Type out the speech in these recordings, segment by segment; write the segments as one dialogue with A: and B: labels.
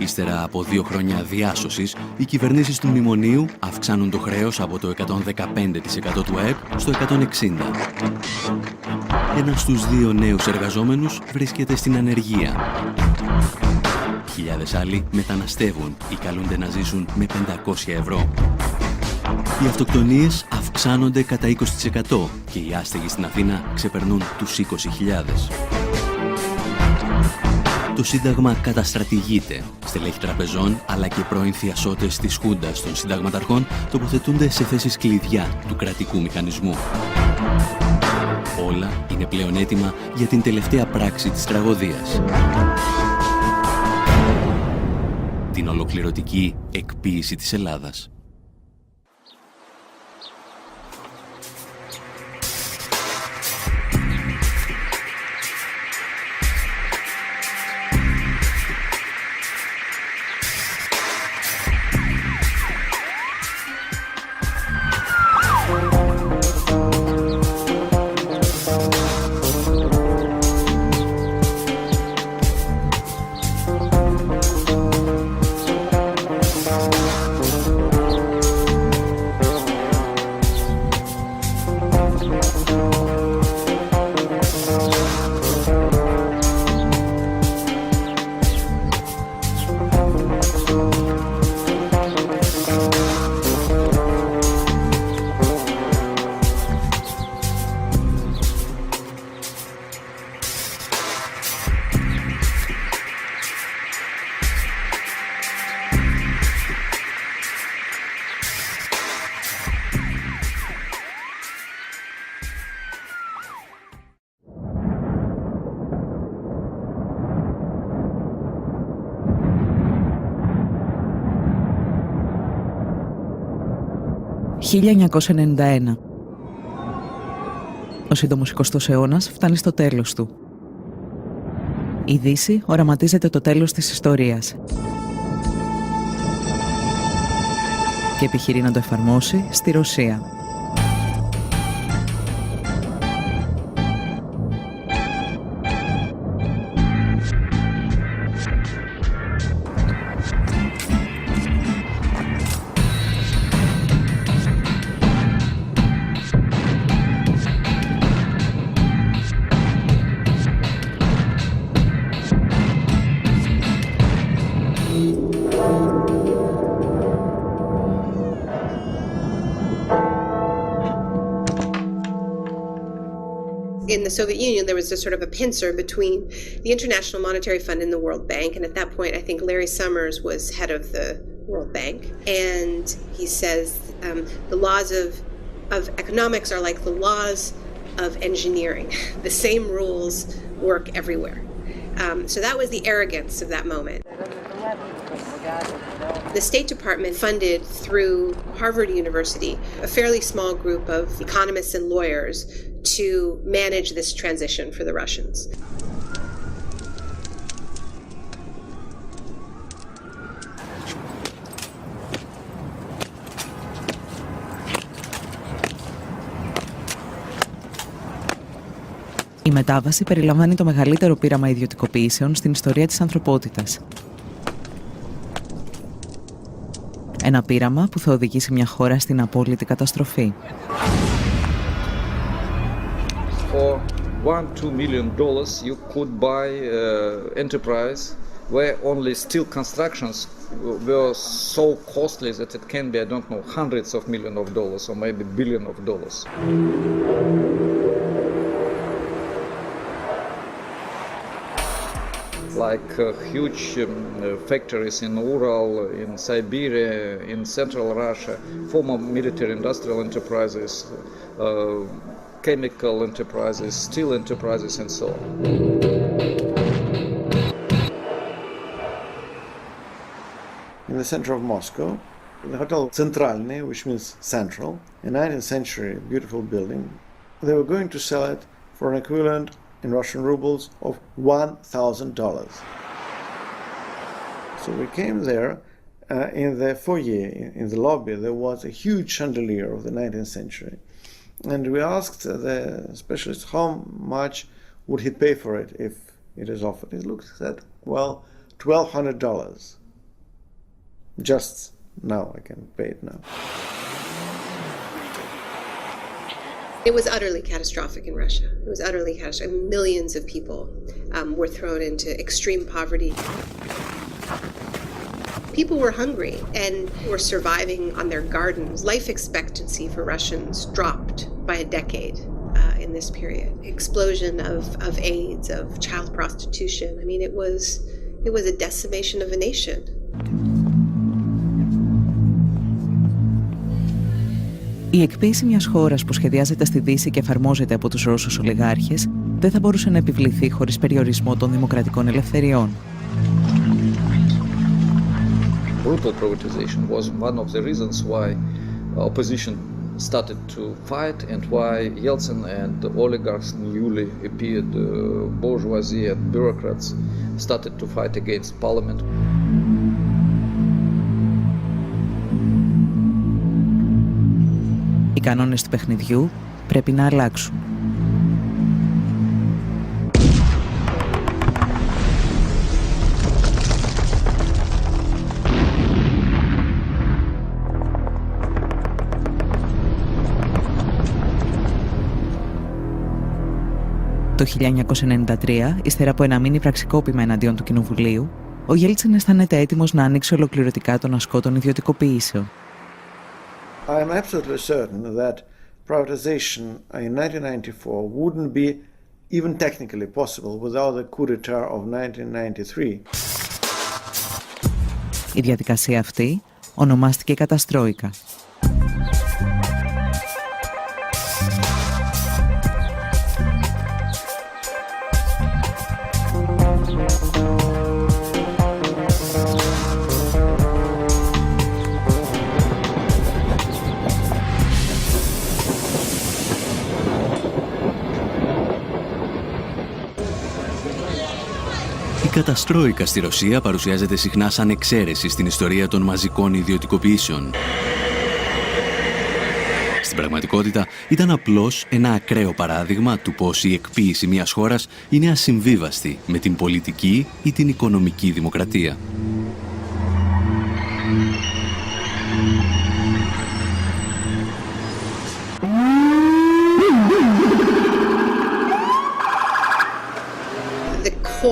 A: Ύστερα από 2 χρόνια διάσωσης, οι κυβερνήσεις του μνημονίου αυξάνουν το χρέος από το 115% του ΑΕΠ στο 160%. Ένας στους 2 νέους εργαζόμενους βρίσκεται στην ανεργία. Χιλιάδες άλλοι μεταναστεύουν ή καλούνται να ζήσουν με 500 ευρώ. Οι αυτοκτονίες αυξάνονται κατά 20% και οι άστεγοι στην Αθήνα ξεπερνούν τους 20.000. Το Σύνταγμα καταστρατηγείται. Στελέχη τραπεζών αλλά και πρώην θειασότες της Χούντας των συνταγματαρχών τοποθετούνται σε θέσεις κλειδιά του κρατικού μηχανισμού. Όλα είναι πλέον έτοιμα για την τελευταία πράξη της τραγωδίας. Την ολοκληρωτική εκποίηση της Ελλάδας. «1991. Ο σύντομος 20ος αιώνας φτάνει στο τέλος του. Η Δύση οραματίζεται το τέλος της ιστορίας και επιχειρεί να το εφαρμόσει στη Ρωσία.
B: In the Soviet Union, there was a sort of a pincer between the International Monetary Fund and the World Bank. And at that point, I think Larry Summers was head of the World Bank. And he says the laws of economics are like the laws of engineering. The same rules work everywhere. So that was the arrogance of that moment. The State Department funded through Harvard University a fairly small group of economists and lawyers to manage this transition for the Russians.
C: Η μετάβαση περιλαμβάνει το μεγαλύτερο πείραμα ιδιωτικοποιήσεων στην ιστορία της ανθρωπότητας. Ένα πείραμα που θα οδηγήσει μια χώρα στην απόλυτη καταστροφή.
D: For $1-2 million you could buy enterprise where only steel constructions were so costly that it can be, I don't know, hundreds of millions of dollars or maybe billions of dollars. Like huge factories in Ural, in Siberia, in central Russia, former military industrial enterprises, chemical enterprises, steel enterprises, and so on.
E: In the center of Moscow, the Hotel Centralny, which means central, a 19th century beautiful building, they were going to sell it for an equivalent in Russian rubles of $1,000. So we came there, in the foyer, in the lobby, there was a huge chandelier of the 19th century. And we asked the specialist how much would he pay for it if it is offered. He looked at, well, $1,200. Just now I can pay it now.
B: It was utterly catastrophic in Russia. It was utterly catastrophic. Millions of people were thrown into extreme poverty. People were hungry and were surviving on their gardens. Life expectancy for Russians dropped by a decade in this period. Explosion of AIDS, of child prostitution. I mean, it was a decimation of a nation.
C: Η εκποίηση μιας χώρας που σχεδιάζεται στη Δύση και εφαρμόζεται από τους Ρώσους ολιγάρχες δεν θα μπορούσε να επιβληθεί χωρίς περιορισμό των δημοκρατικών ελευθεριών.
D: Brutal privatization was one of the reasons why opposition started to fight and why Yeltsin and the oligarchs, newly appeared bourgeoisie and bureaucrats started to fight against parliament.
C: Οι κανόνες του παιχνιδιού πρέπει να αλλάξουν. Το 1993, ύστερα από ένα μίνι πραξικόπημα εναντίον του Κοινοβουλίου, ο Γέλτσιν αισθάνεται έτοιμος να ανοίξει ολοκληρωτικά τον ασκό των ιδιωτικοποιήσεων.
E: I am absolutely certain that privatization in 1994 wouldn't be even technically possible without the coup d'etat of 1993.
C: Η διαδικασία αυτή ονομάστηκε καταστρόικα.
A: Η καταστρόικα στη Ρωσία παρουσιάζεται συχνά σαν εξαίρεση στην ιστορία των μαζικών ιδιωτικοποιήσεων. Στην πραγματικότητα ήταν απλώς ένα ακραίο παράδειγμα του πώς η εκποίηση μιας χώρας είναι ασυμβίβαστη με την πολιτική ή την οικονομική δημοκρατία.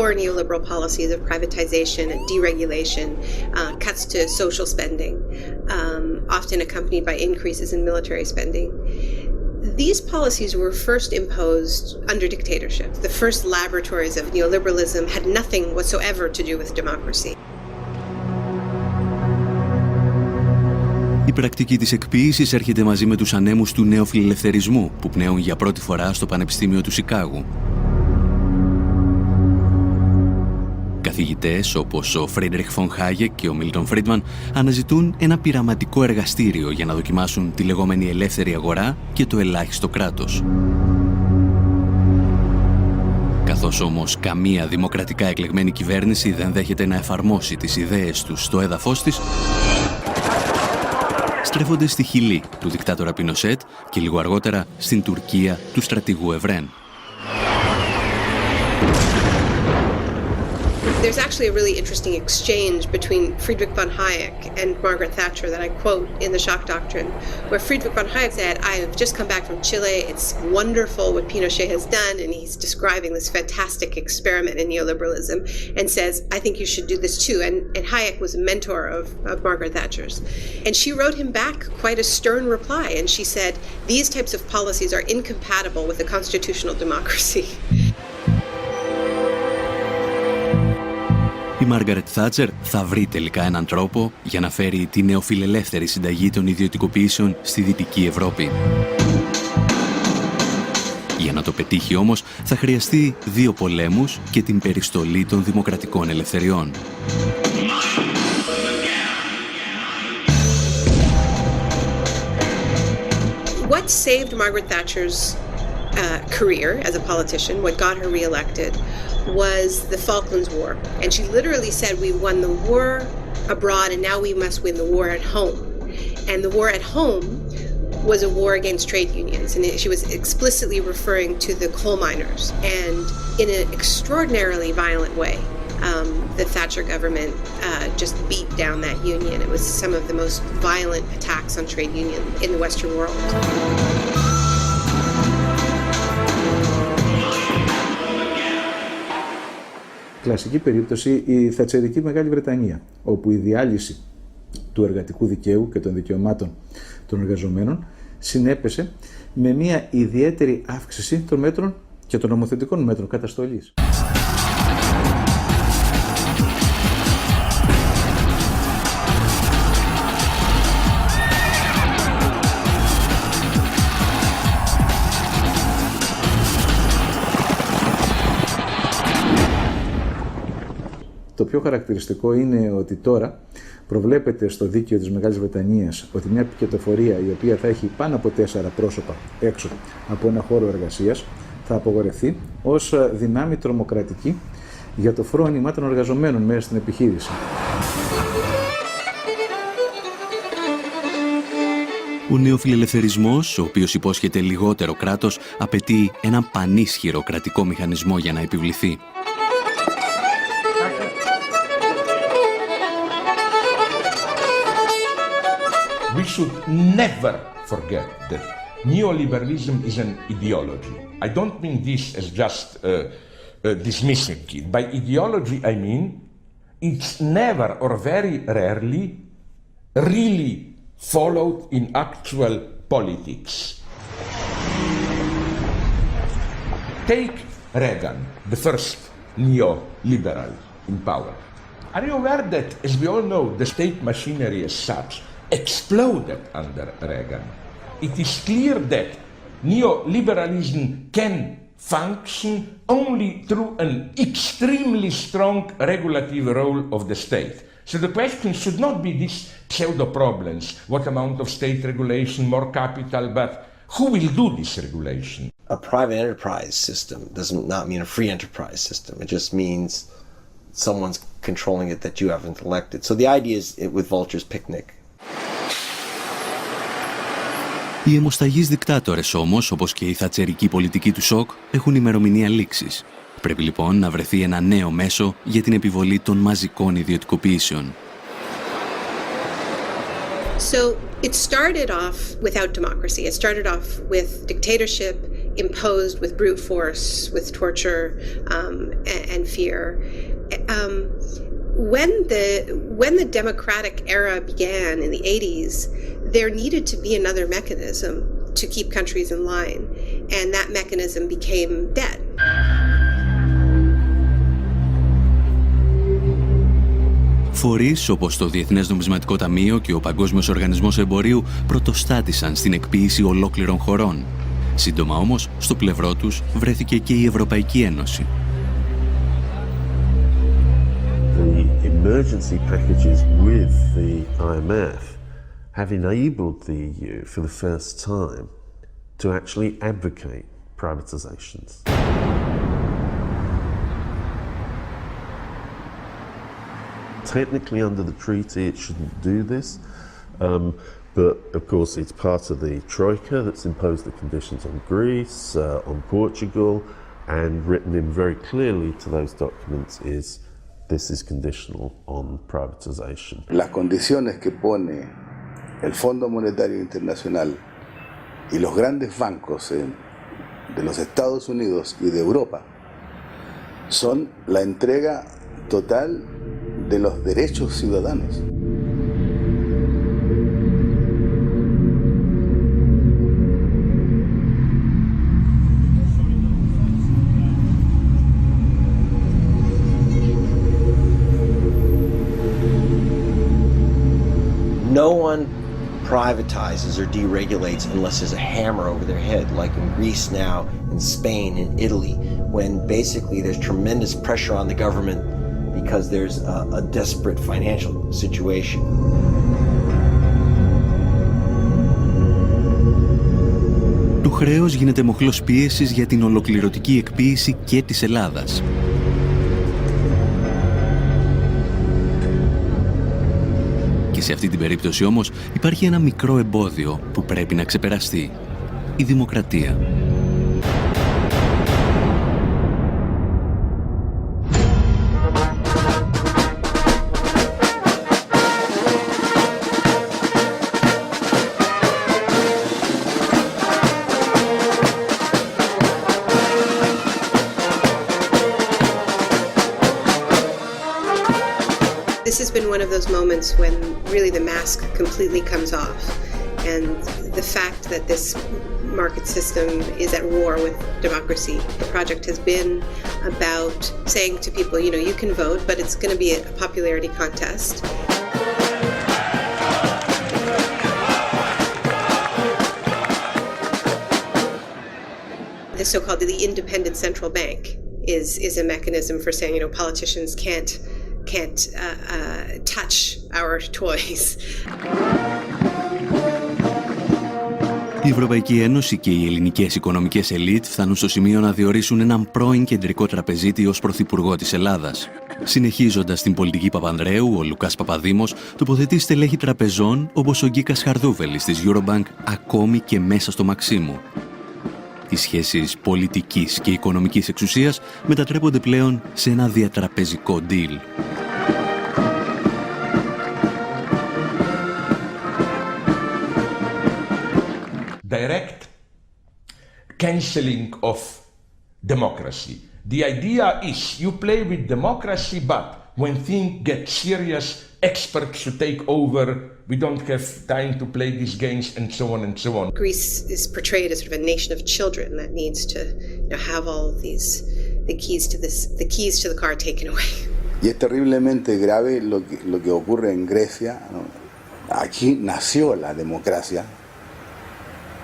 B: Core neoliberal policies of privatization and deregulation, cuts to social spending, often accompanied by increases in military spending. These policies were first imposed under dictatorship. The first laboratories of neoliberalism had nothing whatsoever to do with democracy.
A: Η πρακτική της εκποίησης έρχεται μαζί με τους ανέμους του νεοφιλελευθερισμού που πνέουν για πρώτη φορά στο Πανεπιστήμιο του Σικάγου. Καθηγητές όπως ο Φρίντριχ Φον Χάγεκ και ο Μίλτον Φρίντμαν αναζητούν ένα πειραματικό εργαστήριο για να δοκιμάσουν τη λεγόμενη ελεύθερη αγορά και το ελάχιστο κράτος. Καθώς όμως καμία δημοκρατικά εκλεγμένη κυβέρνηση δεν δέχεται να εφαρμόσει τις ιδέες τους στο έδαφος της, στρέφονται στη Χιλή του δικτάτορα Πινοσέτ και λίγο αργότερα στην Τουρκία του στρατηγού Ευρέν.
B: There's actually a really interesting exchange between Friedrich von Hayek and Margaret Thatcher that I quote in The Shock Doctrine, where Friedrich von Hayek said, "I've just come back from Chile. It's wonderful what Pinochet has done," and he's describing this fantastic experiment in neoliberalism and says, "I think you should do this too." And Hayek was a mentor of Margaret Thatcher's. And she wrote him back quite a stern reply, and she said, "These types of policies are incompatible with a constitutional democracy."
A: Η Μάργαρετ Θάτσερ θα βρει τελικά έναν τρόπο για να φέρει τη νεοφιλελεύθερη συνταγή των ιδιωτικοποιήσεων στη Δυτική Ευρώπη. Για να το πετύχει όμως θα χρειαστεί 2 πολέμους και την περιστολή των δημοκρατικών ελευθεριών.
B: What saved Margaret Thatcher's career as a politician, what got her reelected, was the Falklands War. And she literally said, "We won the war abroad and now we must win the war at home." And the war at home was a war against trade unions. And she was explicitly referring to the coal miners. And in an extraordinarily violent way, the Thatcher government just beat down that union. It was some of the most violent attacks on trade union in the Western world.
F: Κλασική περίπτωση η θατσερική Μεγάλη Βρετανία, όπου η διάλυση του εργατικού δικαίου και των δικαιωμάτων των εργαζομένων συνέπεσε με μια ιδιαίτερη αύξηση των μέτρων και των νομοθετικών μέτρων καταστολής. Το πιο χαρακτηριστικό είναι ότι τώρα προβλέπεται στο δίκαιο της Μεγάλης Βρετανίας ότι μια πικετοφορία η οποία θα έχει πάνω από 4 πρόσωπα έξω από ένα χώρο εργασίας θα απογορευτεί ως δυνάμει τρομοκρατική για το φρόνημα των εργαζομένων μέσα στην επιχείρηση.
A: Ο νεοφιλελευθερισμός, ο οποίος υπόσχεται λιγότερο κράτος, απαιτεί έναν πανίσχυρο κρατικό μηχανισμό για να επιβληθεί.
G: We should never forget that neoliberalism is an ideology. I don't mean this as just dismissing it. By ideology, I mean it's never or very rarely really followed in actual politics. Take Reagan, the first neoliberal in power. Are you aware that, as we all know, the state machinery as such exploded under Reagan? It is clear that neoliberalism can function only through an extremely strong regulative role of the state. So the question should not be these pseudo problems, what amount of state regulation, more capital, but who will do this regulation?
H: A private enterprise system does not mean a free enterprise system. It just means someone's controlling it that you haven't elected. So the idea is with Vulture's Picnic.
A: Οι αιμοσταγείς δικτάτορες όμως, όπως και η θατσερική πολιτική του σοκ, έχουν ημερομηνία λήξης. Πρέπει λοιπόν να βρεθεί ένα νέο μέσο για την επιβολή των μαζικών ιδιωτικοποιήσεων.
B: So it started off without democracy. It started off with dictatorship imposed with brute force, with torture and fear. When the democratic era began in the 80s, there needed to be another mechanism to keep countries in line, and that mechanism became debt.
A: Φορείς όπως το Διεθνές Νομισματικό Ταμείο και ο Παγκόσμιος Οργανισμός Εμπορίου πρωτοστάτησαν στην εκποίηση ολόκληρων χωρών. Σύντομα όμως, στο πλευρό τους βρέθηκε και η Ευρωπαϊκή Ένωση.
I: The emergency packages with the IMF have enabled the EU for the first time to actually advocate privatizations. Technically, under the treaty, it shouldn't do this, but of course, it's part of the Troika that's imposed the conditions on Greece, on Portugal, and written in very clearly to those documents is this is conditional on privatization.
J: Las condiciones que pone el Fondo Monetario Internacional y los grandes bancos de los Estados Unidos y de Europa son la entrega total de los derechos ciudadanos.
H: No one privatizes or deregulates unless there's a hammer over their head, like in Greece now, in Spain, in Italy, when basically there's tremendous pressure on the government because there's a desperate financial situation.
A: Το χρέος γίνεται μοχλός πίεσης για την ολοκληρωτική εκποίηση και της Ελλάδας. Και σε αυτή την περίπτωση όμως υπάρχει ένα μικρό εμπόδιο που πρέπει να ξεπεραστεί. Η δημοκρατία.
B: This has been one of those moments when really the mask completely comes off, and the fact that this market system is at war with democracy. The project has been about saying to people, you know, you can vote, but it's going to be a popularity contest. The so-called the independent central bank is a mechanism for saying, you know, politicians can't touch our toys.
A: Η Ευρωπαϊκή Ένωση και οι ελληνικές οικονομικές ελίτ φτάνουν στο σημείο να διορίσουν έναν πρώην κεντρικό τραπεζίτη ως πρωθυπουργό της Ελλάδας. Συνεχίζοντας την πολιτική Παπανδρέου, ο Λουκάς Παπαδήμος τοποθετεί στελέχη τραπεζών όπως ο Γκίκας Χαρδούβελης της Eurobank ακόμη και μέσα στο Μαξίμου. Οι σχέσεις πολιτικής και οικονομικής εξουσίας μετατρέπονται πλέον σε ένα διατραπεζικό deal.
G: Direct cancelling of democracy. The idea is you play with democracy, but when things get serious, experts to take over. We don't have time to play these games, and so on and so on.
B: Greece is portrayed as sort of a nation of children that needs to, you know, have all of these the keys to the car taken away.
J: Y es terriblemente grave lo que ocurre en Grecia, ¿no? Aquí nació la democracia.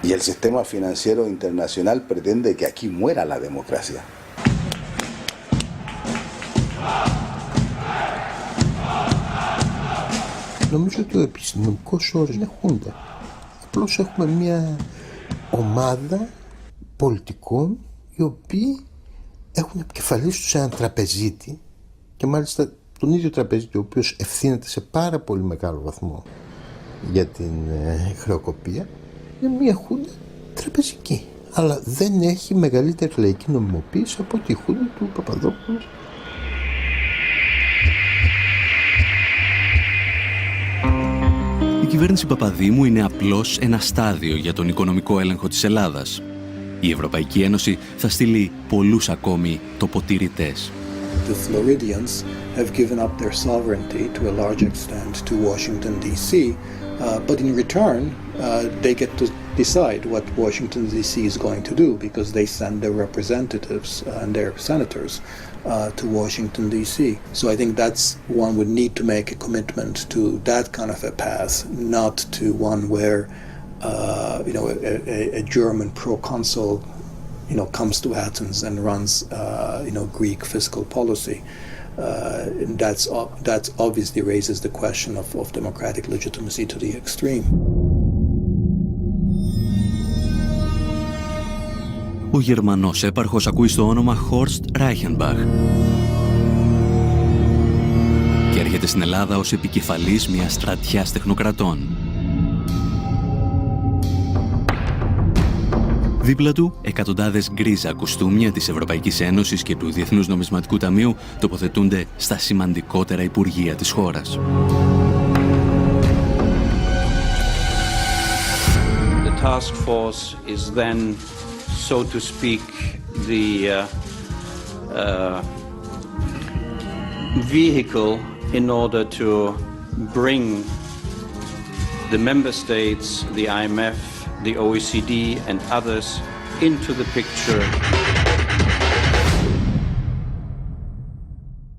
J: Y el sistema financiero internacional pretende que aquí muera la democracia.
K: Νομίζω ότι ο επιστημονικός όρος είναι χούντα. Απλώς έχουμε μια ομάδα πολιτικών οι οποίοι έχουν επικεφαλής τους έναν τραπεζίτη και μάλιστα τον ίδιο τραπεζίτη ο οποίος ευθύνεται σε πάρα πολύ μεγάλο βαθμό για την χρεοκοπία. Είναι μια χούντα τραπεζική, αλλά δεν έχει μεγαλύτερη λαϊκή νομιμοποίηση από τη χούντα του Παπαδόπουλου.
A: Η κυβέρνηση Παπαδήμου είναι απλώς ένα στάδιο για τον οικονομικό έλεγχο της Ελλάδας. Η Ευρωπαϊκή Ένωση θα στείλει πολλούς ακόμη τοποτηρητές.
L: The Floridians have given up their sovereignty to a large extent to Washington, D.C., but in return, they get to decide what Washington, D.C. is going to do because they send their representatives and their senators to Washington, D.C. So I think that's one would need to make a commitment to that kind of a path, not to one where, a German proconsul, comes to Athens and runs, Greek fiscal policy. That obviously raises the question of democratic legitimacy to the extreme.
A: Ο Γερμανός έπαρχος ακούει στο όνομα Horst Reichenbach και έρχεται στην Ελλάδα ως επικεφαλής μιας στρατιάς τεχνοκρατών. Δίπλα του, εκατοντάδες γκρίζα κουστούμια της Ευρωπαϊκής Ένωσης και του Διεθνούς Νομισματικού Ταμείου τοποθετούνται στα σημαντικότερα υπουργεία της χώρας.
M: The task force is then, so to speak, the vehicle in order to bring the member states, the IMF, the OECD and others into the picture.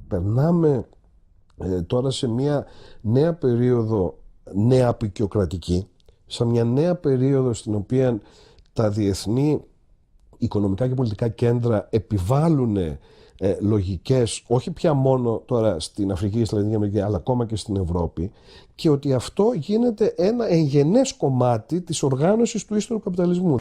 K: Περνάμε τώρα σε μια νέα περίοδο νεαπικιοκρατική, σε μια νέα περίοδο στην οποία τα διεθνή οικονομικά και πολιτικά κέντρα επιβάλλουν λογικές, όχι πια μόνο τώρα στην Αφρική και στη Λατινική Αμερική, αλλά ακόμα και στην Ευρώπη, και ότι αυτό γίνεται ένα εγγενές κομμάτι της οργάνωσης του ύστερου καπιταλισμού.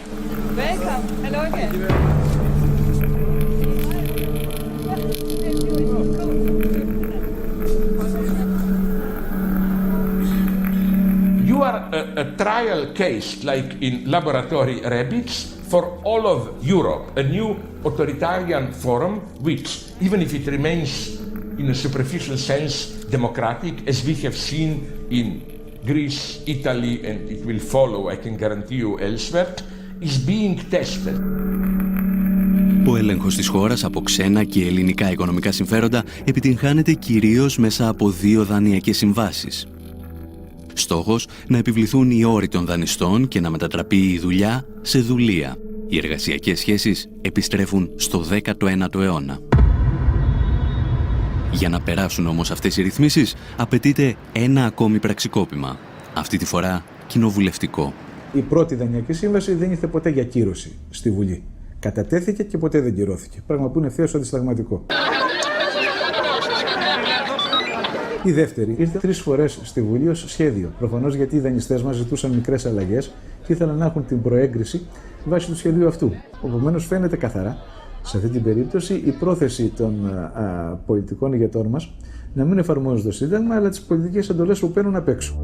G: You are a trial case, like in laboratory rabbits, for all of Europe, a new authoritarian forum which, even if it remains in a superficial sense democratic, as we have seen in Greece, Italy, and it will follow, I can guarantee you, elsewhere, is being tested.
A: Ο έλεγχος της χώρας από ξένα και ελληνικά οικονομικά συμφέροντα επιτυγχάνεται κυρίως μέσα από 2 δανειακές συμβάσεις. Στόχος να επιβληθούν οι όροι των δανειστών και να μετατραπεί η δουλειά σε δουλεία. Οι εργασιακές σχέσεις επιστρέφουν στο 19ο αιώνα. Για να περάσουν όμως αυτές οι ρυθμίσεις, απαιτείται ένα ακόμη πραξικόπημα. Αυτή τη φορά κοινοβουλευτικό.
F: Η πρώτη δανειακή σύμβαση δεν ήρθε ποτέ για κύρωση στη Βουλή. Κατατέθηκε και ποτέ δεν κυρώθηκε. Πράγμα που είναι ευθέως αντισυνταγματικό. Η δεύτερη ήρθε 3 φορές στη Βουλή ως σχέδιο. Προφανώς γιατί οι δανειστές μας ζητούσαν μικρές αλλαγές και ήθελαν να έχουν την προέγκριση βάσει του σχεδίου αυτού. Επομένως, φαίνεται καθαρά σε αυτή την περίπτωση η πρόθεση των πολιτικών ηγετών μας να μην εφαρμόζουν το Σύνταγμα, αλλά τις πολιτικές εντολές που παίρνουν απ' έξω.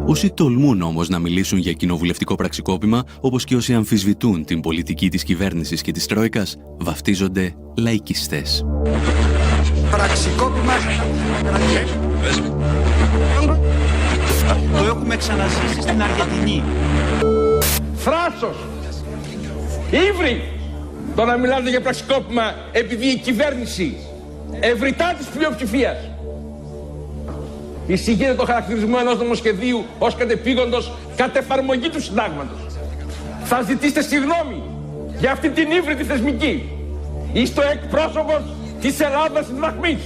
A: Όσοι τολμούν όμως να μιλήσουν για κοινοβουλευτικό πραξικόπημα, όπως και όσοι αμφισβητούν την πολιτική της κυβέρνησης και της Τρόικας, βαφτίζονται λαϊκιστές.
N: Πραξικόπημα. Το έχουμε ξαναζήσει στην Αργεντινή.
G: Θράσος! Ήβρι! Το να μιλάτε για πραξικόπημα επειδή η κυβέρνηση ευρυτά της πλειοψηφίας εισηγείται το χαρακτηρισμό ενός νομοσχεδίου ως κατεπήγοντος κατ' εφαρμογή του συντάγματος. Θα ζητήσετε συγγνώμη για αυτή την ύβρητη θεσμική. Είστε ο εκπρόσωπος της Ελλάδας της δραχμής,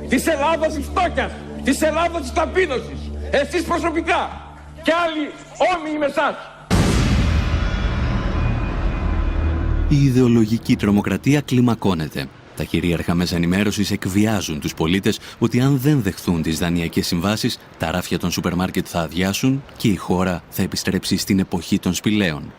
G: της Ελλάδας της φτώχειας, της Ελλάδας της ταπείνωσης. Εσείς προσωπικά και άλλοι όμοιοι με εσάς.
A: Η ιδεολογική τρομοκρατία κλιμακώνεται. Τα κυρίαρχα μέσα ενημέρωσης εκβιάζουν τους πολίτες ότι αν δεν δεχθούν τις δανειακές συμβάσεις, τα ράφια των σούπερ μάρκετ θα αδειάσουν και η χώρα θα επιστρέψει στην εποχή των σπηλαίων.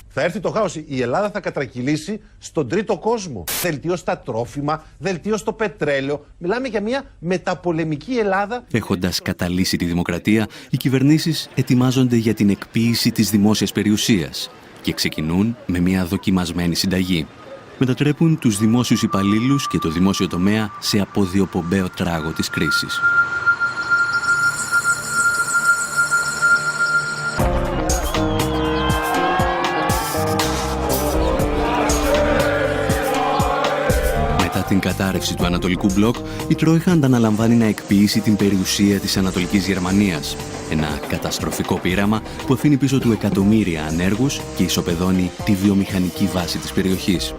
O: Θα έρθει το χάος. Η Ελλάδα θα κατρακυλήσει στον τρίτο κόσμο. Δελτίο στα τρόφιμα, δελτίο στο πετρέλαιο. Μιλάμε για μια μεταπολεμική Ελλάδα.
A: Έχοντας καταλύσει τη δημοκρατία, οι κυβερνήσεις ετοιμάζονται για την εκποίηση της δημόσιας περιουσίας και ξεκινούν με μια δοκιμασμένη συνταγή. Μετατρέπουν τους δημόσιους υπαλλήλους και το δημόσιο τομέα σε αποδιοπομπαίο τράγο της κρίσης. Μετά την κατάρρευση του Ανατολικού Μπλοκ, η Τρόιχα ανταναλαμβάνει να εκποιήσει την περιουσία της Ανατολικής Γερμανίας. Ένα καταστροφικό πείραμα που αφήνει πίσω του εκατομμύρια ανέργους και ισοπεδώνει τη βιομηχανική βάση της περιοχής.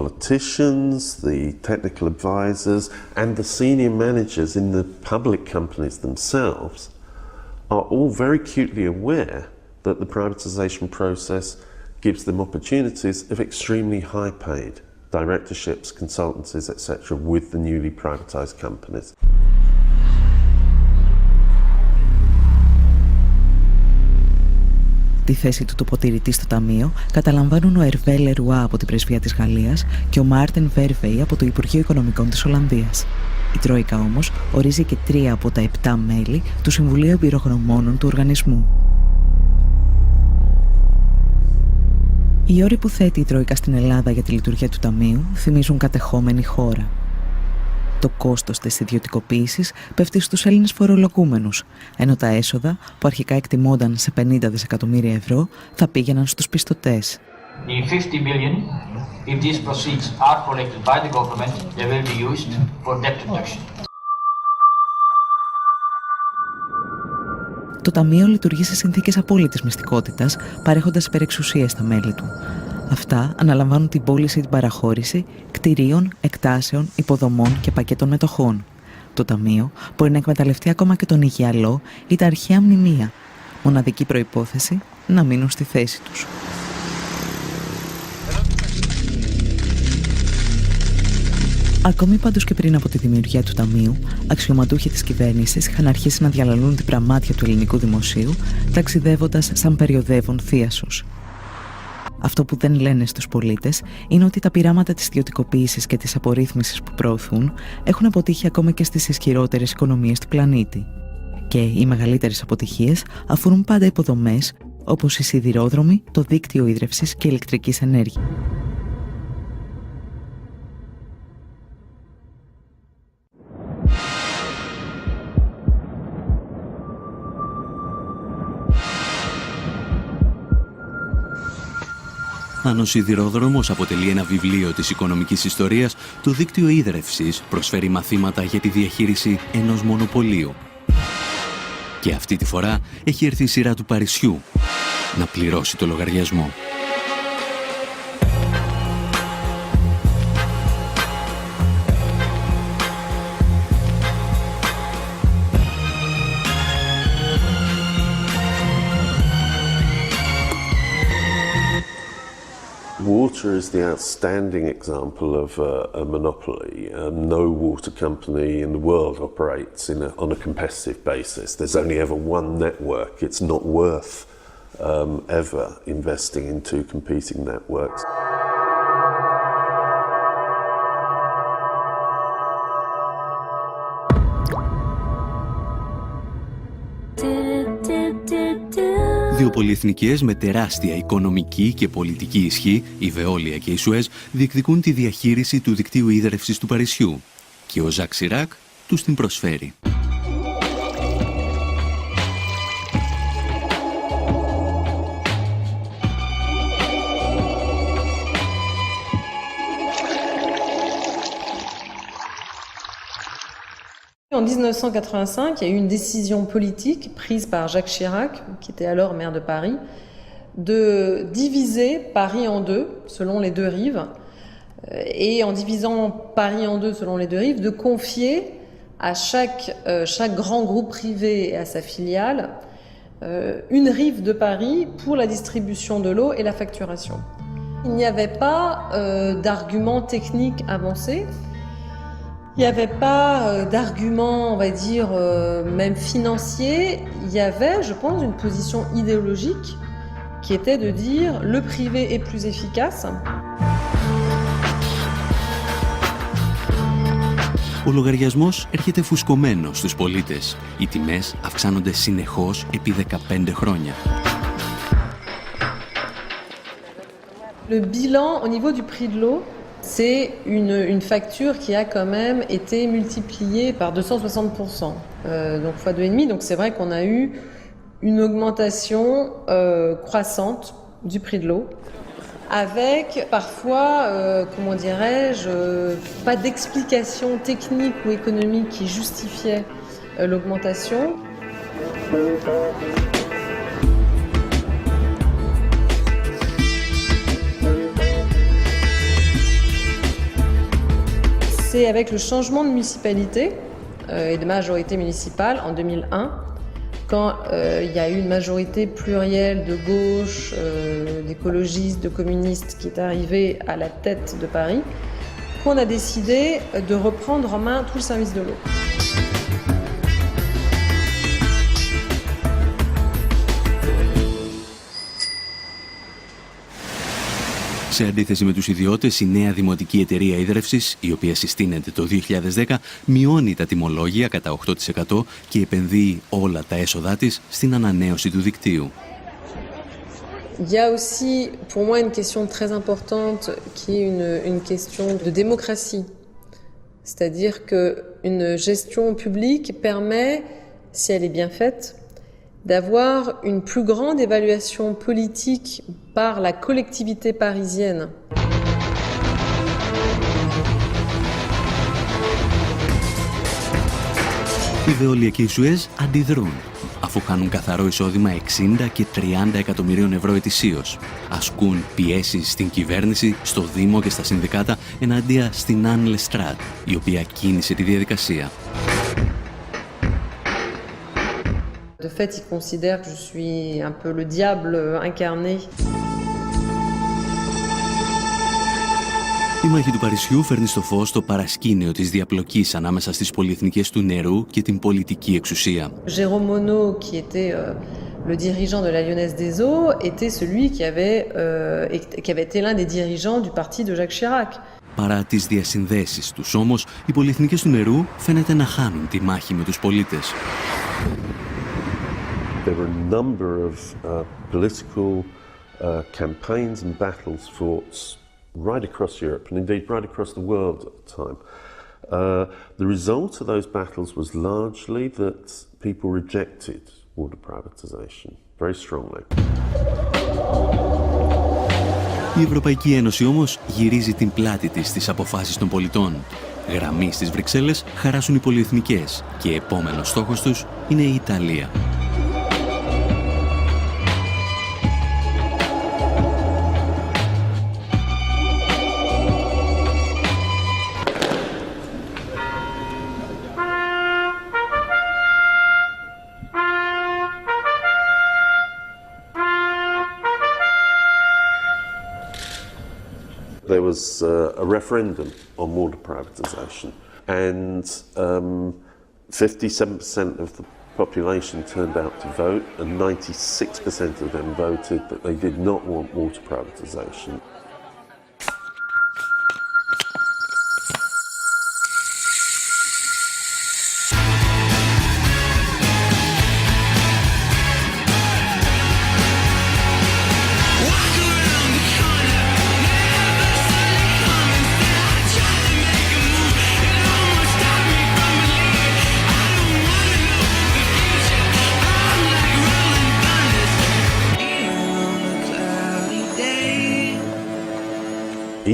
I: Politicians, the technical advisors, and the senior managers in the public companies themselves are all very acutely aware that the privatization process gives them opportunities of extremely high paid directorships, consultancies, etc. with the newly privatized companies.
C: Τη θέση του τοποτηρητή στο Ταμείο καταλαμβάνουν ο Ερβέ Λερουά από την Πρεσβεία της Γαλλίας και ο Μάρτεν Βέρβεϊ από το Υπουργείο Οικονομικών της Ολλανδίας. Η Τρόικα όμως ορίζει και 3 από τα 7 μέλη του Συμβουλίου Εμπειρογνωμόνων του οργανισμού. Οι όροι που θέτει η Τρόικα στην Ελλάδα για τη λειτουργία του Ταμείου θυμίζουν κατεχόμενη χώρα. Το κόστος της ιδιωτικοποίησης πέφτει στους Έλληνες φορολογούμενους, ενώ τα έσοδα, που αρχικά εκτιμώνταν σε 50 δισεκατομμύρια ευρώ, θα πήγαιναν στους πιστωτές.
P: The 50 billion, if these proceeds are collected by the government, they will be used for debt reduction.
C: Το Ταμείο λειτουργεί σε συνθήκες απόλυτης μυστικότητας, παρέχοντας υπερεξουσίες στα μέλη του. Αυτά αναλαμβάνουν την πώληση ή την παραχώρηση κτηρίων, εκτάσεων, υποδομών και πακέτων μετοχών. Το Ταμείο μπορεί να εκμεταλλευτεί ακόμα και τον Ιγιαλό ή τα αρχαία μνημεία. Μοναδική προϋπόθεση να μείνουν στη θέση τους. Ακόμη πάντως και πριν από τη δημιουργία του Ταμείου, αξιωματούχοι της κυβέρνησης είχαν αρχίσει να διαλαλούν την πραμάτια του ελληνικού δημοσίου, ταξιδεύοντας σαν περιοδεύων θίασος. Αυτό που δεν λένε στους πολίτες είναι ότι τα πειράματα της ιδιωτικοποίησης και της απορρίθμισης που προωθούν έχουν αποτύχει ακόμα και στις ισχυρότερες οικονομίες του πλανήτη. Και οι μεγαλύτερες αποτυχίες αφορούν πάντα υποδομές όπως οι σιδηρόδρομοι, το δίκτυο ίδρευσης και ηλεκτρικής ενέργειας.
A: Αν ο σιδηρόδρομος αποτελεί ένα βιβλίο της οικονομικής ιστορίας, το δίκτυο ίδρευσης προσφέρει μαθήματα για τη διαχείριση ενός μονοπωλίου. Και αυτή τη φορά έχει έρθει η σειρά του Παρισιού να πληρώσει το λογαριασμό.
I: Water is the outstanding example of a monopoly. No water company in the world operates on a competitive basis. There's only ever one network. It's not worth ever investing in two competing networks.
A: Δύο πολυεθνικές με τεράστια οικονομική και πολιτική ισχύ, η Βεόλια και η Σουέζ, διεκδικούν τη διαχείριση του δικτύου ίδρευσης του Παρισιού και ο Ζακ Σιράκ τους την προσφέρει.
Q: En 1985, il y a eu une décision politique prise par Jacques Chirac, qui était alors maire de Paris, de diviser Paris en deux, selon les deux rives, et en divisant Paris en deux selon les deux rives, de confier à chaque grand groupe privé et à sa filiale une rive de Paris pour la distribution de l'eau et la facturation. Il n'y avait pas d'arguments techniques avancés. Il n'y avait pas d'arguments, on va dire, même financiers. Il y avait, je pense, une position idéologique qui était de dire le privé est plus efficace.
A: Ο λογαριασμός έρχεται φουσκωμένος στους πολίτες. Οι τιμές αυξάνονται συνεχώς επί 15 χρόνια.
Q: Le bilan au niveau du prix de l'eau, c'est une facture qui a quand même été multipliée par 260%, donc fois 2,5. Donc c'est vrai qu'on a eu une augmentation croissante du prix de l'eau, avec parfois, comment dirais-je, pas d'explication technique ou économique qui justifiait l'augmentation. C'est avec le changement de municipalité et de majorité municipale en 2001, quand il y a eu une majorité plurielle de gauche, d'écologistes, de communistes qui est arrivée à la tête de Paris, qu'on a décidé de reprendre en main tout le service de l'eau.
A: Σε αντίθεση με τους ιδιώτες, η νέα δημοτική εταιρεία ίδρευσης, η οποία συστήνεται το 2010, μειώνει τα τιμολόγια κατά 8% και επενδύει όλα τα έσοδά της στην ανανέωση του δικτύου.
Q: Il y a aussi, pour moi, une question très importante qui est une question de démocratie. C'est-à-dire qu'une gestion publique permet, si elle est bien faite, d'avoir une plus grande évaluation politique par la collectivité parisienne.
A: Οι Βεόλια και οι Σουέζ αντιδρούν, αφού κάνουν καθαρό εισόδημα 60 και 30 εκατομμυρίων ευρώ ετησίως. Ασκούν πιέσεις στην κυβέρνηση, στο Δήμο και στα συνδικάτα εναντία στην Anne Lestrade, η οποία κίνησε τη διαδικασία.
Q: De fait, il considère que je suis un peu le diable incarné.
A: Η μάχη του Παρισιού φέρνει στο φως το παρασκήνιο της διαπλοκής ανάμεσα στις πολυεθνικές του νερού και την πολιτική εξουσία.
Q: Jérôme Monod, qui était le dirigeant de la Lyonnaise des Eaux, était celui qui avait été l'un des dirigeants du parti de Jacques Chirac.
A: Παρά τις διασυνδέσεις τους όμως, οι πολυεθνικές του νερού φαίνεται να χάνουν τη μάχη με τους πολίτες.
I: There were a number of political campaigns and battles fought right across Europe and indeed right across the world at the time. The result of those battles was largely that people rejected water privatization very strongly.
A: Η Ευρωπαϊκή Ένωση όμως γυρίζει την πλάτη της στις αποφάσεις των πολιτών. Γραμμή στις Βρυξέλλες χαράσουν οι πολυεθνικές και επόμενος στόχος τους είναι η Ιταλία.
I: There was a referendum on water privatisation, and 57% of the population turned out to vote, and 96% of them voted that they did not want water privatisation.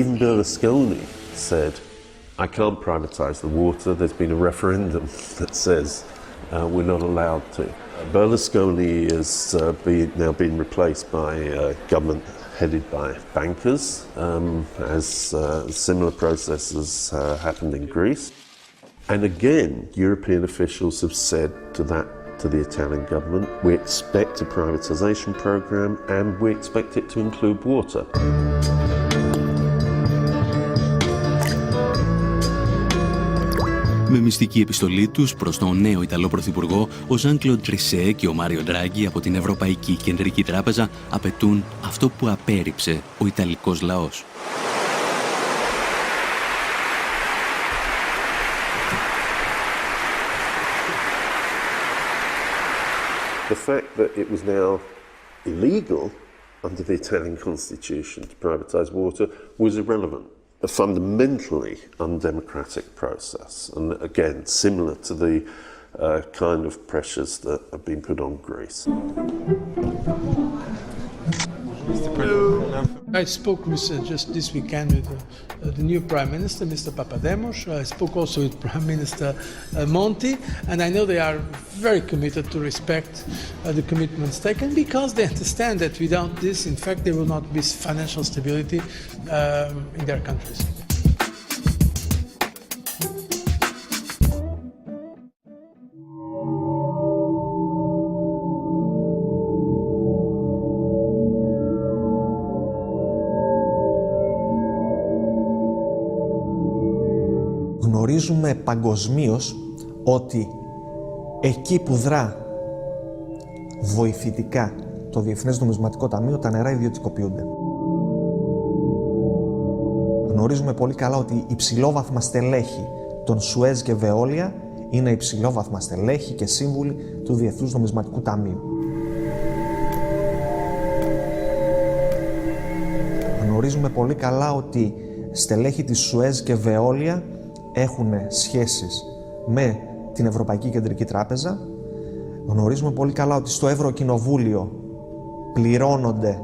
I: Even Berlusconi said, I can't privatise the water. There's been a referendum that says we're not allowed to. Berlusconi is now being replaced by a government headed by bankers, as similar processes happened in Greece. And again, European officials have said to the Italian government, we expect a privatisation programme and we expect it to include water.
A: Με μυστική επιστολή τους προς τον νέο Ιταλό Πρωθυπουργό, ο Ζαν-Κλοντ Τρισέ και ο Μάριο Ντράγκι από την Ευρωπαϊκή Κεντρική Τράπεζα απαιτούν αυτό που απέρριψε ο Ιταλικός λαός.
I: The fact that it was now illegal under the Italian constitution to privatise water was irrelevant. A fundamentally undemocratic process, and again similar to the kind of pressures that have been put on Greece.
R: I spoke just this weekend with the new Prime Minister, Mr. Papademos. I spoke also with Prime Minister Monti, and I know they are very committed to respect the commitments taken, because they understand that without this, in fact, there will not be financial stability in their countries.
S: Γνωρίζουμε παγκοσμίως ότι εκεί που δρά βοηθητικά το Διεθνές Νομισματικό Ταμείο, τα νερά ιδιωτικοποιούνται. Γνωρίζουμε πολύ καλά ότι υψηλόβαθμα στελέχη των Σουέζ και Βεόλια είναι υψηλόβαθμα στελέχη και σύμβουλοι του Διεθνούς Νομισματικού Ταμείου. Γνωρίζουμε πολύ καλά ότι στελέχη της Σουέζ και Βεόλια έχουν σχέσεις με την Ευρωπαϊκή Κεντρική Τράπεζα. Γνωρίζουμε πολύ καλά ότι στο Ευρωκοινοβούλιο πληρώνονται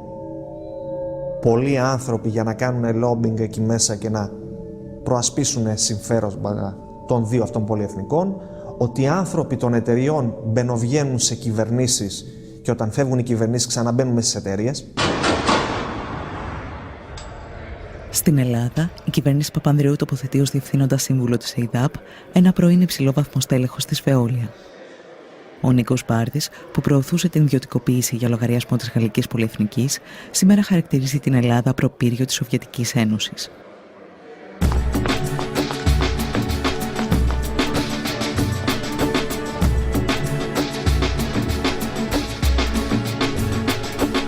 S: πολλοί άνθρωποι για να κάνουν lobbying εκεί μέσα και να προασπίσουν συμφέροντα των δύο αυτών πολυεθνικών, ότι οι άνθρωποι των εταιριών μπαινοβγαίνουν σε κυβερνήσεις και όταν φεύγουν οι κυβερνήσεις ξαναμπαίνουν μέσα στις εταιρείες.
C: Στην Ελλάδα, η κυβέρνηση Παπανδρεού τοποθετεί ως διευθύνοντα σύμβουλο της ΕΙΔΑΠ ένα πρώην υψηλόβαθμο στέλεχος της Βεόλια. Ο Νίκος Μπάρδης, που προωθούσε την ιδιωτικοποίηση για λογαριασμό της Γαλλικής Πολυεθνικής, σήμερα χαρακτηρίζει την Ελλάδα προπύργιο της Σοβιετικής Ένωσης.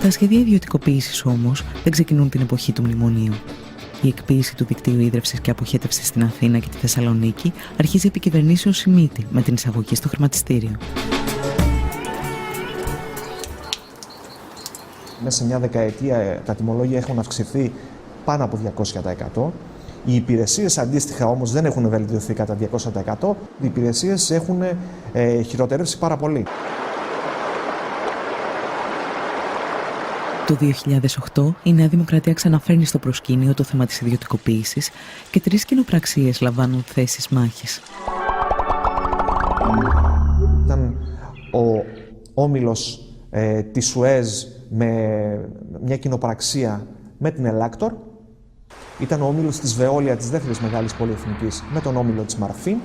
C: Τα σχέδια ιδιωτικοποίησης όμως δεν ξεκινούν την εποχή του μνημονίου. Η εκποίηση του δικτύου ίδρυυσης και αποχέτευσης στην Αθήνα και τη Θεσσαλονίκη αρχίζει επί κυβερνήσεως Σιμίτη με την εισαγωγή στο χρηματιστήριο.
S: Μέσα σε μια δεκαετία τα τιμολόγια έχουν αυξηθεί πάνω από 200%. Οι υπηρεσίες αντίστοιχα όμως δεν έχουν βελτιωθεί κατά 200%. Οι υπηρεσίες έχουν χειροτερεύσει πάρα πολύ.
C: Το 2008 η Νέα Δημοκρατία ξαναφέρνει στο προσκήνιο το θέμα της ιδιωτικοποίησης και 3 κοινοπραξίες λαμβάνουν θέσεις μάχης.
S: Ήταν ο όμιλος της Σουέζ με μια κοινοπραξία με την Ελάκτορ. Ήταν ο όμιλος της Βεόλια, της δεύτερης μεγάλης πολυεθνικής, με τον όμιλο της Μαρφίν.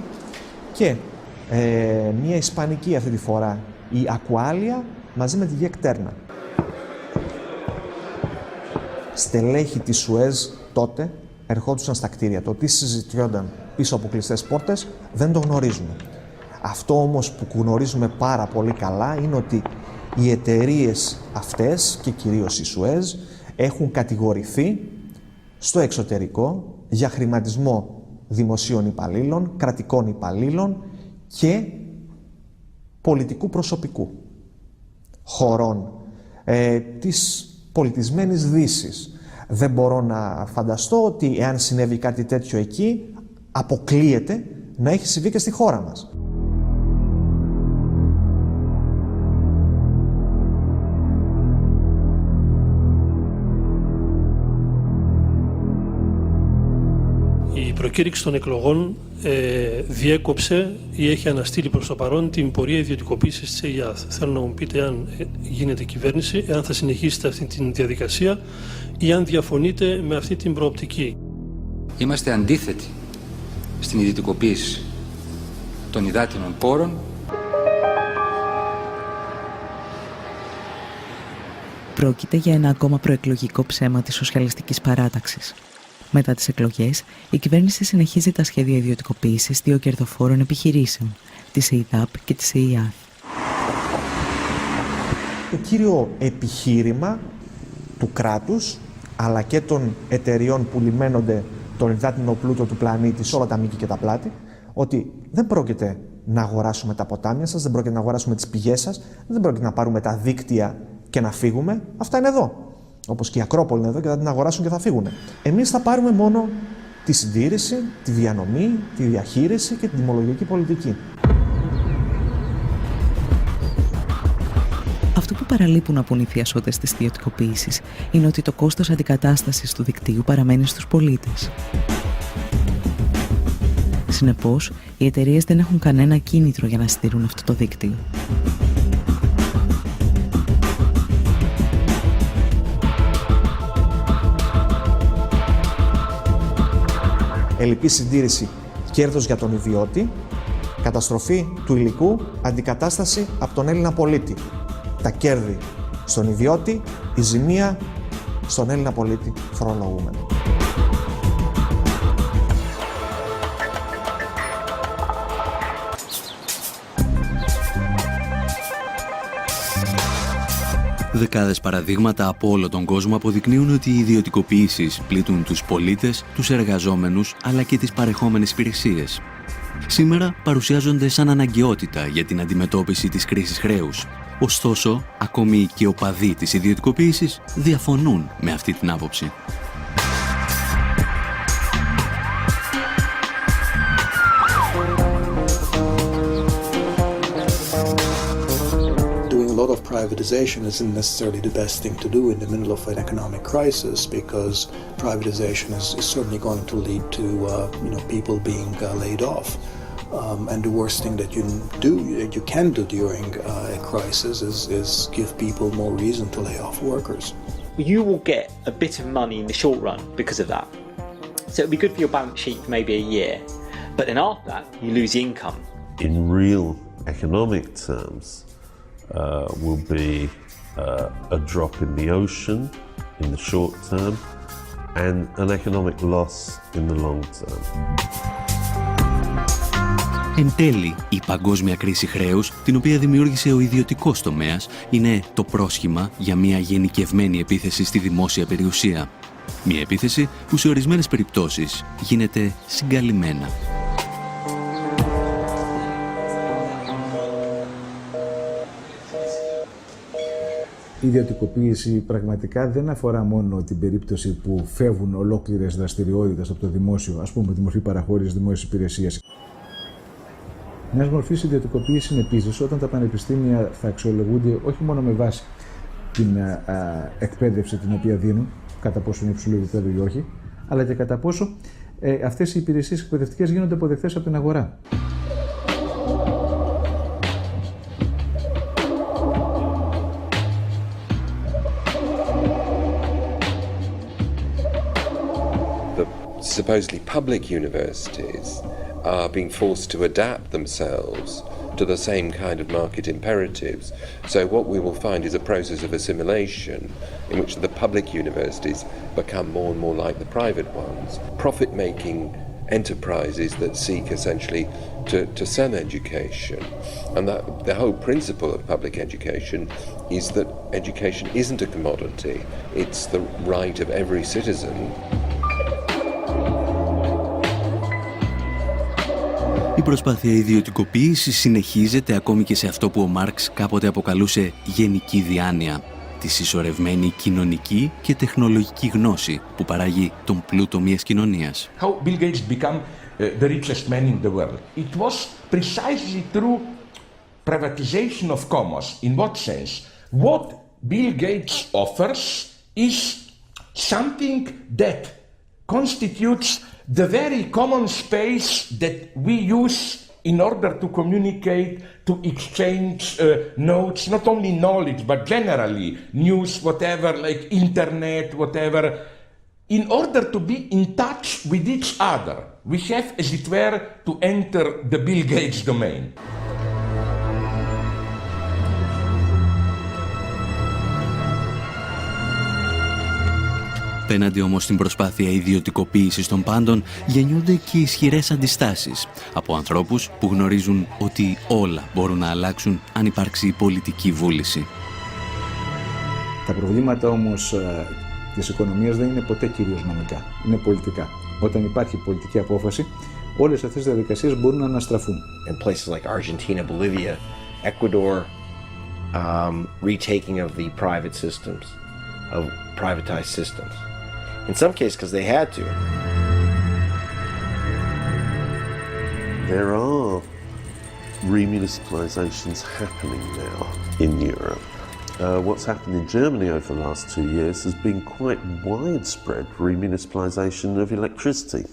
S: Και μια ισπανική αυτή τη φορά, η Ακουάλια, μαζί με τη Γεκτέρνα. Στελέχη της Σουέζ τότε ερχόντουσαν στα κτίρια. Το τι συζητιόνταν πίσω από κλειστές πόρτες δεν το γνωρίζουμε. Αυτό όμως που γνωρίζουμε πάρα πολύ καλά είναι ότι οι εταιρείες αυτές και κυρίως η Σουέζ έχουν κατηγορηθεί στο εξωτερικό για χρηματισμό δημοσίων υπαλλήλων, κρατικών υπαλλήλων και πολιτικού προσωπικού χωρών της πολιτισμένης Δύσης. Δεν μπορώ να φανταστώ ότι εάν συνέβη κάτι τέτοιο εκεί, αποκλείεται να έχει συμβεί και στη χώρα μας.
T: Η προκήρυξη των εκλογών διέκοψε ή έχει αναστείλει προς το παρόν την πορεία ιδιωτικοποίησης της ΕΙΑΘ. Θέλω να μου πείτε αν γίνεται κυβέρνηση, εάν θα συνεχίσετε αυτή τη διαδικασία ή αν διαφωνείτε με αυτή την προοπτική.
U: Είμαστε αντίθετοι στην ιδιωτικοποίηση των υδάτινων πόρων.
C: Πρόκειται για ένα ακόμα προεκλογικό ψέμα της σοσιαλιστικής παράταξης. Μετά τις εκλογές, η κυβέρνηση συνεχίζει τα σχέδια ιδιωτικοποίησης 2 κερδοφόρων επιχειρήσεων, της ΕΙΔΑΠ και της ΕΙΑΘ.
S: Το κύριο επιχείρημα του κράτους, αλλά και των εταιριών που λιμένονται τον υδάτινο πλούτο του πλανήτη σε όλα τα μήκη και τα πλάτη, ότι δεν πρόκειται να αγοράσουμε τα ποτάμια σας, δεν πρόκειται να αγοράσουμε τις πηγές σας, δεν πρόκειται να πάρουμε τα δίκτυα και να φύγουμε. Αυτά είναι εδώ. Όπως και η Ακρόπολη είναι εδώ και θα την αγοράσουν και θα φύγουν. Εμείς θα πάρουμε μόνο τη συντήρηση, τη διανομή, τη διαχείριση και την τιμολογική πολιτική.
C: Αυτό που παραλείπουν να πουν οι θειασότες της ιδιωτικοποίησης είναι ότι το κόστος αντικατάστασης του δικτύου παραμένει στους πολίτες. Συνεπώς, οι εταιρείες δεν έχουν κανένα κίνητρο για να στηρούν αυτό το δίκτυο.
S: Ελλειπή συντήρηση, κέρδος για τον ιδιώτη, καταστροφή του υλικού, αντικατάσταση από τον Έλληνα πολίτη. Τα κέρδη στον ιδιώτη, η ζημία στον Έλληνα πολίτη φορολογούμενο.
A: Δεκάδες παραδείγματα από όλο τον κόσμο αποδεικνύουν ότι οι ιδιωτικοποιήσεις πλήττουν τους πολίτες, τους εργαζόμενους αλλά και τις παρεχόμενες υπηρεσίες. Σήμερα παρουσιάζονται σαν αναγκαιότητα για την αντιμετώπιση της κρίσης χρέους. Ωστόσο, ακόμη και οι οπαδοί της ιδιωτικοποίησης διαφωνούν με αυτή την άποψη.
L: A lot of privatization isn't necessarily the best thing to do in the middle of an economic crisis, because privatization is certainly going to lead to people being laid off. And the worst thing that you can do during a crisis is give people more reason to lay off workers.
V: You will get a bit of money in the short run because of that. So it'll be good for your balance sheet for maybe a year, but then after that you lose the income.
I: In real economic terms, will be a drop in the ocean in the short term and an economic loss in the long term.
A: Εν τέλει, η παγκόσμια κρίση χρέους, την οποία δημιούργησε ο ιδιωτικός τομέας, είναι το πρόσχημα για μια γενικευμένη επίθεση στη δημόσια περιουσία. Μια επίθεση που σε ορισμένες περιπτώσεις γίνεται συγκαλυμμένα.
F: Η ιδιωτικοποίηση πραγματικά δεν αφορά μόνο την περίπτωση που φεύγουν ολόκληρες δραστηριότητες από το δημόσιο, ας πούμε τη μορφή παραχώρησης δημόσιας υπηρεσίας. Μια μορφή ιδιωτικοποίηση είναι επίσης όταν τα πανεπιστήμια θα αξιολογούνται όχι μόνο με βάση την εκπαίδευση την οποία δίνουν, κατά πόσο είναι υψηλό επίπεδο ή όχι, αλλά και κατά πόσο αυτές οι υπηρεσίες εκπαιδευτικές γίνονται αποδεκτές από την αγορά.
D: Supposedly public universities are being forced to adapt themselves to the same kind of market imperatives. So what we will find is a process of assimilation in which the public universities become more and more like the private ones. Profit-making enterprises that seek essentially to sell education. And that the whole principle of public education is that education isn't a commodity. It's the right of every citizen.
A: Η προσπάθεια ιδιωτικοποίησης συνεχίζεται ακόμη και σε αυτό που ο Μάρξ κάποτε αποκαλούσε γενική διάνοια, τη συσσωρευμένη κοινωνική και τεχνολογική γνώση που παράγει τον πλούτο μιας κοινωνίας.
G: How Bill Gates became the richest man in the world. It was precisely through privatization of commons. In what sense? What Bill Gates offers is something that constitutes the very common space that we use in order to communicate, to exchange notes, not only knowledge, but generally news, whatever, like internet, whatever. In order to be in touch with each other, we have, as it were, to enter the Bill Gates domain.
A: Απέναντι όμως στην προσπάθεια ιδιωτικοποίησης των πάντων γεννιούνται και ισχυρές αντιστάσεις από ανθρώπους που γνωρίζουν ότι όλα μπορούν να αλλάξουν αν υπάρξει πολιτική βούληση.
F: Τα προβλήματα όμως της οικονομίας δεν είναι ποτέ κυρίως νομικά, είναι πολιτικά. Όταν υπάρχει πολιτική απόφαση, όλες αυτές οι διαδικασίες μπορούν να αναστραφούν.
H: In places like Argentina, Bolivia, Ecuador, retaking of the private systems, of privatized systems. In some cases, because they had to.
I: There are remunicipalizations happening now in Europe. What's happened in Germany over the last 2 years has been quite widespread remunicipalization of electricity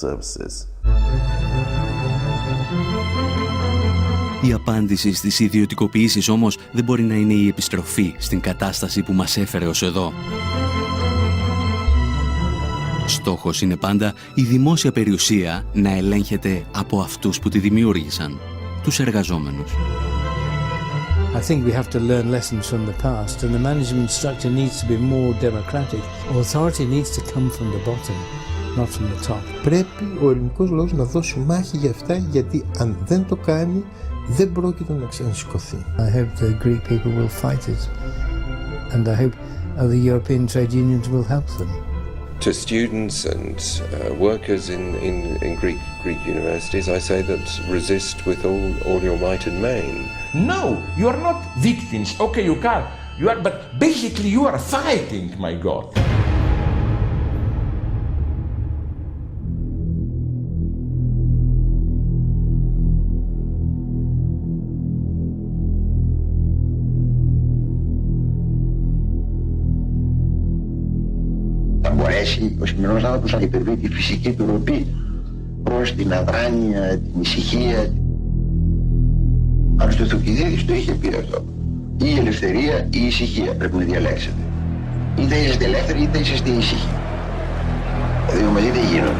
I: services.
A: Η απάντηση στις ιδιωτικοποιήσεις όμως δεν μπορεί να είναι η επιστροφή στην κατάσταση που μας έφερε ως εδώ. Στόχος είναι πάντα η δημόσια περιουσία να ελέγχεται από αυτούς που τη δημιούργησαν, τους εργαζόμενους.
E: I think we have to learn lessons from the past and the management structure needs to be more democratic. Authority needs to come from the bottom, not from the top.
K: Πρέπει ο ελληνικός λαός να δώσει μάχη για αυτά, γιατί αν δεν το κάνει δεν πρόκειται να ξανασηκωθεί.
E: I hope the Greek people will fight it and I hope other European trade unions will help them.
D: To students and workers in Greek universities, I say that resist with all your might and main.
G: No, you are not victims. Okay, you can. You are, but basically you are fighting, my God.
W: Ο σημερινός άνθρωπος να υπερβεί τη φυσική του ροπή προς την αδράνεια, την ησυχία. Αν στο Θουκυδίδης το είχε πει αυτό. Ή η ελευθερία ή η ησυχία πρέπει να διαλέξετε. Είτε είσαστε ελεύθεροι είτε είσαστε ήσυχοι. Τα δύο μαζί δεν γίνονται.